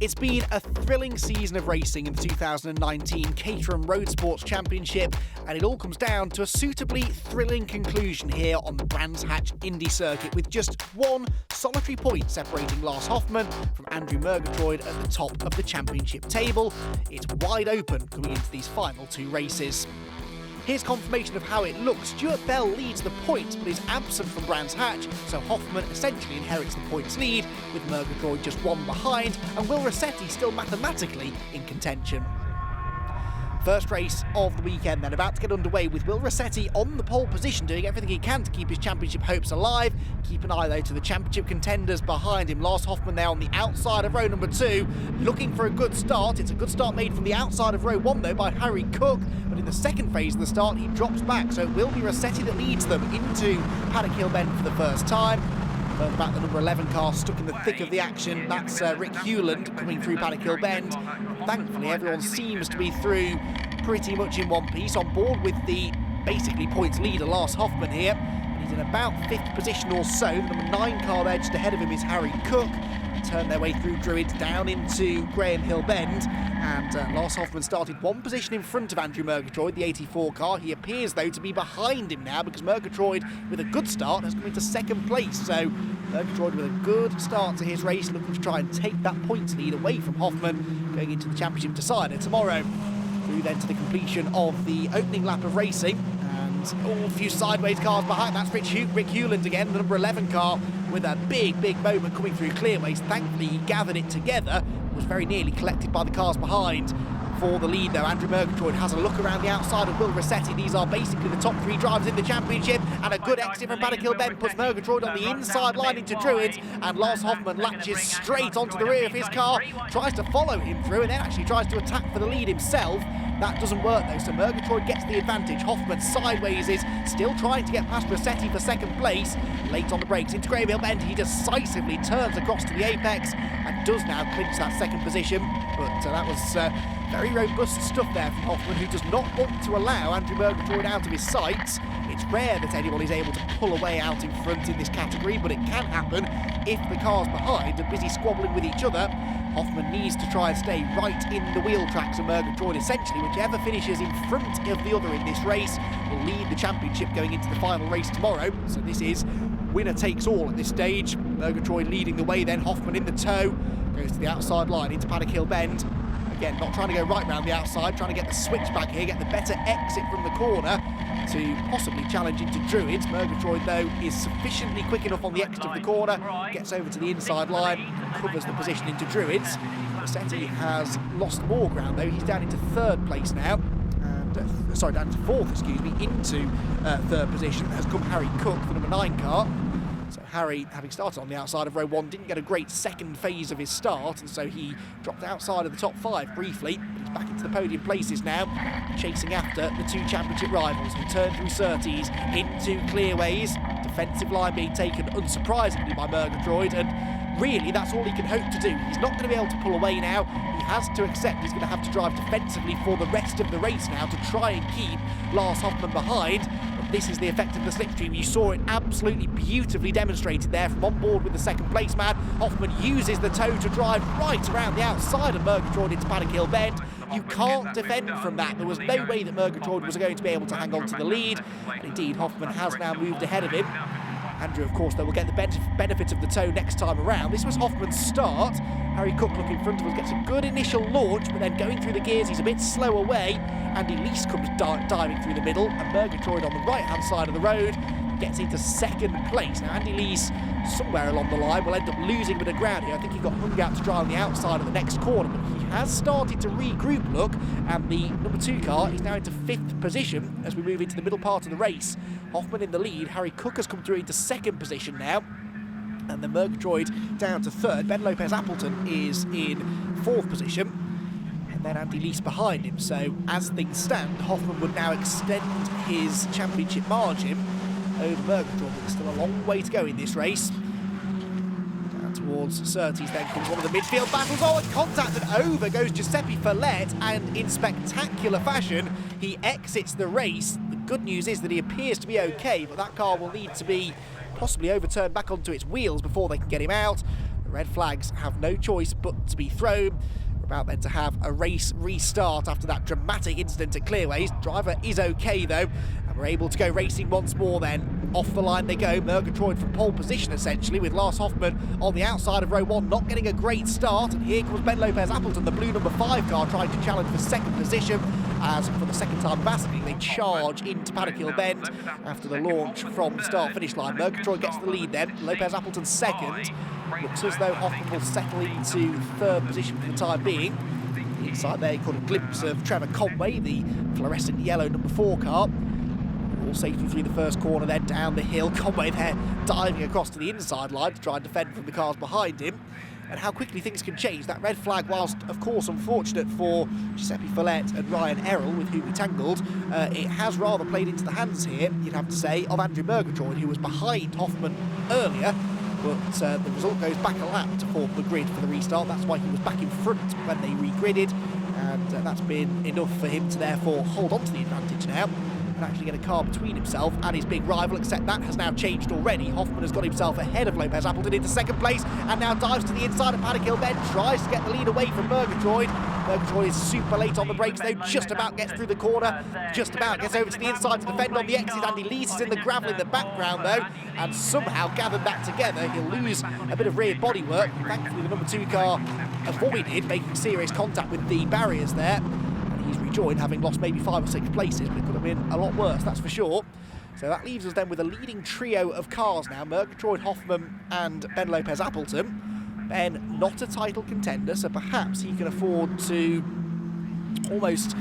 It's been a thrilling season of racing in the 2019 Caterham Roadsport Championship, and it all comes down to a suitably thrilling conclusion here on the Brands Hatch Indy Circuit, with just one solitary point separating Lars Hoffmann from Andrew Murgatroyd at the top of the championship table. It's wide open coming into these final two races. Here's confirmation of how it looks. Stuart Bell leads the points, but is absent from Brands Hatch, so Hoffmann essentially inherits the points lead, with Murgatroyd just one behind, and Will Rossetti still mathematically in contention. First race of the weekend then, about to get underway with Will Rossetti on the pole position, doing everything he can to keep his championship hopes alive. Keep an eye though to the championship contenders behind him. Lars Hoffmann there on the outside of row number 2, looking for a good start. It's a good start made from the outside of row 1 though by Harry Cook, but in the second phase of the start he drops back, so it will be Rossetti that leads them into Paddock Hill Bend for the first time. Further back, the number 11 car stuck in the thick of the action. That's Rick Hewland coming through Paddock Hill Bend. Thankfully, everyone seems to be through pretty much in one piece, on board with the basically points leader Lars Hoffmann here. And he's in about 5th position or so. The number 9 car there just ahead of him is Harry Cook. Turn their way through Druids down into Graham Hill Bend, and Lars Hoffmann started one position in front of Andrew Murgatroyd, the 84 car. He appears though to be behind him now, because Murgatroyd with a good start has come into second place, so Murgatroyd with a good start to his race, looking to try and take that points lead away from Hoffmann going into the championship decider tomorrow. Through then to the completion of the opening lap of racing, and a few sideways cars behind. That's Rick Hewland again, the number 11 car, with a big moment coming through clearways. Thankfully he gathered it together, was very nearly collected by the cars behind. For the lead though, Andrew Murgatroyd has a look around the outside of Will Rossetti. These are basically the top 3 drivers in the championship, and a good exit from Paddock Hill Bend puts Murgatroyd on the inside line into Druids, and Lars Hoffmann latches straight onto the rear of his car, tries to follow him through, and then actually tries to attack for the lead himself. That doesn't work though, so Murgatroyd gets the advantage. Hoffmann sideways is still trying to get past Rossetti for second place. Late on the brakes into Graham Hill Bend, he decisively turns across to the apex and does now clinch that second position. But that was very robust stuff there from Hoffmann, who does not want to allow Andrew Murgatroyd out of his sights. It's rare that anyone is able to pull away out in front in this category, but it can happen if the cars behind are busy squabbling with each other. Hoffmann needs to try and stay right in the wheel tracks of Murgatroyd. Essentially, whichever finishes in front of the other in this race will lead the championship going into the final race tomorrow. So this is winner takes all at this stage. Murgatroyd leading the way then, Hoffmann in the tow, goes to the outside line into Paddock Hill Bend. Again, not trying to go right round the outside, trying to get the switch back here, get the better exit from the corner to possibly challenge into Druids. Murgatroyd, though, is sufficiently quick enough on the exit of the corner, gets over to the inside line, covers the position into Druids. Rossetti has lost more ground, though. He's down into 3rd place now. And down into 4th, excuse me, into 3rd position. Has come Harry Cook, the number 9 car. So Harry, having started on the outside of row 1, didn't get a great second phase of his start, and so he dropped outside of the top 5 briefly. But he's back into the podium places now, chasing after the 2 championship rivals, who turn through Surtees into clearways. Defensive line being taken unsurprisingly by Murgatroyd, and really that's all he can hope to do. He's not going to be able to pull away now. He has to accept he's going to have to drive defensively for the rest of the race now to try and keep Lars Hoffmann behind. This is the effect of the slipstream. You saw it absolutely beautifully demonstrated there from on board with the second place man. Hoffmann uses the tow to drive right around the outside of Murgatroyd into Paddock Hill Bend. You can't defend from that. There was no way that Murgatroyd was going to be able to hang on to the lead. And indeed, Hoffmann has now moved ahead of him. Andrew, of course, though, will get the benefit of the tow next time around. This was Hoffmann's start. Harry Cook, looking in front of us, gets a good initial launch, but then going through the gears, he's a bit slow away. Andy Lease comes diving through the middle, and Murgatroyd on the right-hand side of the road gets into 2nd place. Now, Andy Lease, somewhere along the line, will end up losing a bit of ground here. I think he got hung out to dry on the outside of the next corner, but he has started to regroup, look, and the number 2 car is now into 5th position as we move into the middle part of the race. Hoffmann in the lead. Harry Cook has come through into 2nd position now, and the Murgatroyd down to 3rd. Ben Lopez Appleton is in 4th position, and then Andy Lease behind him. So as things stand, Hoffmann would now extend his championship margin over Murgatroyd, but there's still a long way to go in this race. Down towards Surtees then comes one of the midfield battles. Oh, and contact, and over goes Giuseppe Follett, and in spectacular fashion he exits the race. The good news is that he appears to be okay, but that car will need to be possibly overturned back onto its wheels before they can get him out. The red flags have no choice but to be thrown. We're about then to have a race restart after that dramatic incident at Clearways. Driver is okay though, and we're able to go racing once more then. Off the line they go, Murgatroyd from pole position essentially, with Lars Hoffmann on the outside of row 1, not getting a great start. And here comes Ben Lopez Appleton, the blue number 5 car, trying to challenge for second position, as for the second time basically they charge into Paddock Hill Bend after the launch from the start-finish line. Murgatroyd gets the lead then, Lopez Appleton second. Looks as though Hoffmann will settle into third position for the time being. Inside there you caught a glimpse of Trevor Conway, the fluorescent yellow number 4 car. All safely through the first corner, then down the hill. Conway there diving across to the inside line to try and defend from the cars behind him. And how quickly things can change. That red flag, whilst of course unfortunate for Giuseppe Follett and Ryan Errol, with whom he tangled, it has rather played into the hands here, you'd have to say, of Andrew Murgatroyd, who was behind Hoffmann earlier. But the result goes back a lap to form the grid for the restart. That's why he was back in front when they regridded. And that's been enough for him to therefore hold on to the advantage now and actually get a car between himself and his big rival, except that has now changed already. Hoffmann has got himself ahead of Lopez Appleton into second place and now dives to the inside of Paddock Hill Bend, tries to get the lead away from Murgatroyd. Murgatroyd is super late on the brakes though, just about gets through the corner, just about gets over to the inside to defend on the exit. Andy Lees is in the gravel in the background though, and somehow gathered that together. He'll lose a bit of rear bodywork. Thankfully the number 2 car avoided making serious contact with the barriers there. He's rejoined, having lost maybe 5 or 6 places, but it could have been a lot worse, that's for sure. So that leaves us then with a leading trio of cars now, Murgatroyd, Hoffmann and Ben Lopez Appleton. Ben, not a title contender, so perhaps he can afford to almost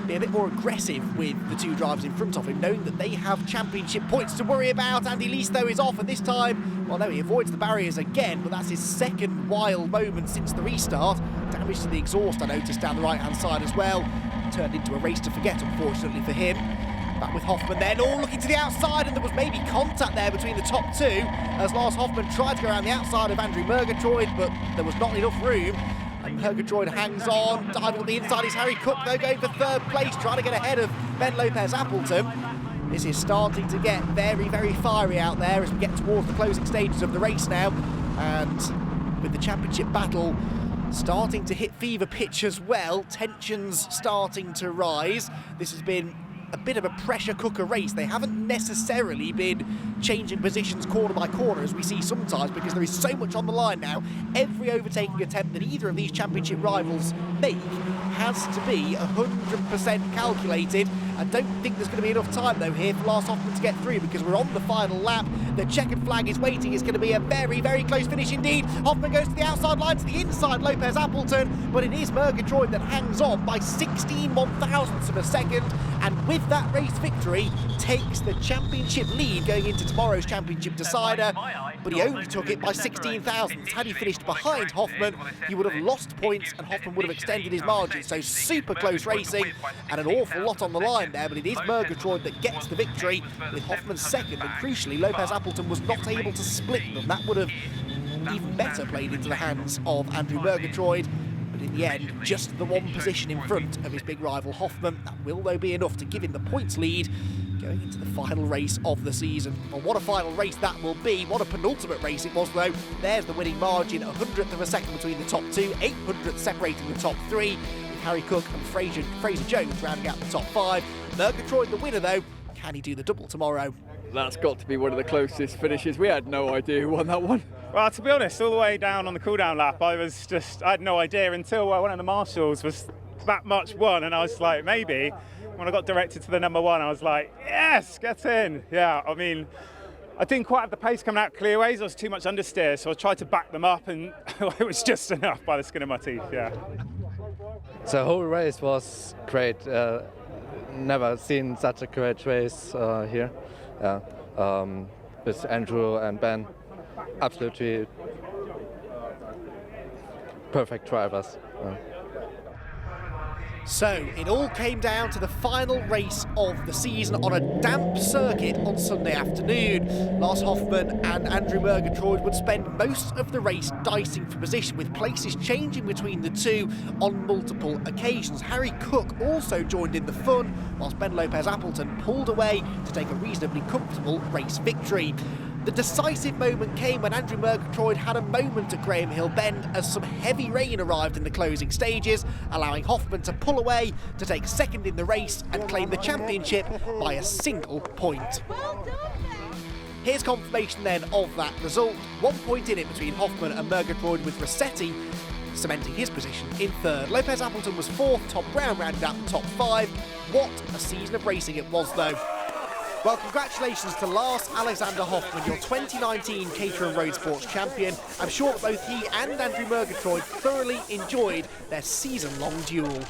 be a bit more aggressive with the 2 drivers in front of him, knowing that they have championship points to worry about. Andy Lees, though, is off, and this time, well, no, he avoids the barriers again, but that's his second wild moment since the restart. Damage to the exhaust, I noticed, down the right-hand side as well. Turned into a race to forget, unfortunately for him. Back with Hoffmann then, all looking to the outside, and there was maybe contact there between the top 2 as Lars Hoffmann tried to go around the outside of Andrew Murgatroyd, but there was not enough room. And Murgatroyd hangs on, diving on the inside is Harry Cook, though, going for third place, trying to get ahead of Ben Lopez Appleton. This is starting to get very, very fiery out there as we get towards the closing stages of the race now. And with the championship battle starting to hit fever pitch as well, tensions starting to rise. This has been a bit of a pressure cooker race. They haven't necessarily been changing positions corner by corner as we see sometimes, because there is so much on the line now. Every overtaking attempt that either of these championship rivals make has to be 100% calculated. I don't think there's going to be enough time though here for Lars Hoffmann to get through, because we're on the final lap. The checkered flag is waiting. It's going to be a very, very close finish indeed. Hoffmann goes to the outside line, to the inside Lopez Appleton, but it is Murgatroyd that hangs on by 16 1/1000ths of a second, and with that race victory takes the championship lead going into tomorrow's championship decider. But he only took it by 16 thousandths. Had he finished behind Hoffmann, he would have lost points and Hoffmann would have extended his margin. So super close racing and an awful lot on the line there, but it is Murgatroyd that gets the victory with Hoffmann second, and crucially Lopez Appleton was not able to split them. That would have even better played into the hands of Andrew Murgatroyd. But in the end, just the one position in front of his big rival Hoffmann. That will though be enough to give him the points lead going into the final race of the season. Well, what a final race that will be. What a penultimate race it was though. There's the winning margin, 100th of a second between the top 2, 800th separating the top 3, with Harry Cook and Fraser Jones rounding out the top 5. Murgatroyd the winner though. Can he do the double tomorrow? That's got to be one of the closest finishes. We had no idea who won that one. Well, to be honest, all the way down on the cool-down lap, I had no idea until one of the marshals was that much won, and I was like, maybe. When I got directed to the number 1, I was like, yes, get in. Yeah, I mean, I didn't quite have the pace coming out clearways. I was too much understeer, so I tried to back them up, and it was just enough by the skin of my teeth, yeah. The whole race was great. Never seen such a great race here. With Andrew and Ben, absolutely perfect drivers. So it all came down to the final race of the season on a damp circuit on Sunday afternoon. Lars Hoffmann and Andrew Murgatroyd would spend most of the race dicing for position, with places changing between the two on multiple occasions. Harry Cook also joined in the fun, whilst Ben Lopez Appleton pulled away to take a reasonably comfortable race victory. The decisive moment came when Andrew Murgatroyd had a moment at Graham Hill Bend as some heavy rain arrived in the closing stages, allowing Hoffman to pull away to take second in the race and claim the championship by a single point. Here's confirmation then of that result. 1 point in it between Hoffman and Murgatroyd, with Rossetti cementing his position in third. Lopez Appleton was fourth, Tom Brown rounded out the top 5. What a season of racing it was though. Well, congratulations to Lars Alexander Hoffman, your 2019 Caterham Road Sports champion. I'm sure that both he and Andrew Murgatroyd thoroughly enjoyed their season-long duel.